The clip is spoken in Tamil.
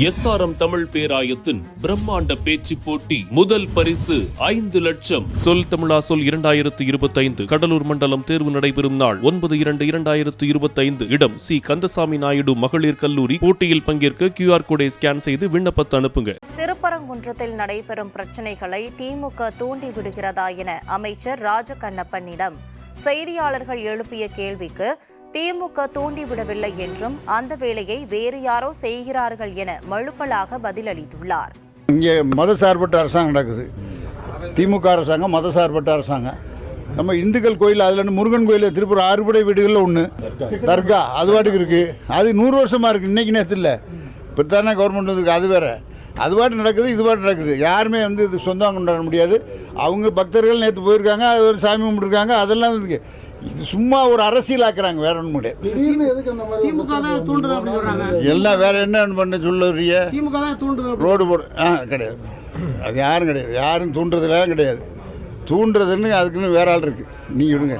எஸ்ஆர்எம் தமிழ் பேராயத்தின் பிரம்மாண்ட பேச்சு போட்டி முதல் பரிசு 5 லட்சம். சொல் தமிழா சொல் 2025 கடலூர் மண்டலம் தேர்வு நடைபெறும் நாள் 9/2/2025. இடம் சி கந்தசாமி நாயுடு மகளிர் கல்லூரி. போட்டியில் பங்கேற்க QR கோடை ஸ்கேன் செய்து விண்ணப்பத்தை அனுப்புங்க. திருப்பரங்குன்றத்தில் நடைபெறும் பிரச்சினைகளை திமுக தூண்டிவிடுகிறதா என அமைச்சர் ராஜகண்ணப்பனிடம் செய்தியாளர்கள் எழுப்பிய கேள்விக்கு திமுக தூண்டிவிடவில்லை என்றும் அந்த வேலையை வேறு யாரோ செய்கிறார்கள் என மழுப்பலாக பதிலளித்துள்ளார். இங்கே மதசார்பற்ற அரசாங்கம் நடக்குது. திமுக அரசாங்கம் மதசார்பற்ற அரசாங்கம். நம்ம இந்துக்கள் கோயில், அதில் முருகன் கோயில் திருப்பூர் அறுபடை வீடுகளில் ஒன்று தர்கா அது பாட்டுக்கு இருக்குது. அது 100 வருஷமாக இருக்குது, இன்றைக்கி நேற்று இல்லை. இப்படித்தானே கவர்மெண்ட் வந்துருக்கு, அது வேறு. அது பாட்டு நடக்குது, இது பாட்டு நடக்குது. யாருமே இது சொந்தம் கொண்டாட முடியாது. அவங்க பக்தர்கள் நேற்று போயிருக்காங்க, அது ஒரு சாமி கும்பிட்டுருக்காங்க, அதெல்லாம் இருக்குது. இது சும்மா ஒரு அரசியல் ஆக்குறாங்க, வேற ஒன்றும் முடியாது. எல்லாம் வேற என்ன பண்ண சொல்லுறிய ரோடு போடு கிடையாது. அது யாரும் கிடையாது, யாரும் தூண்டுறதுலாம் கிடையாது. தூண்டுறதுன்னு அதுக்குன்னு வேற ஆள் இருக்கு. நீங்க விடுங்க.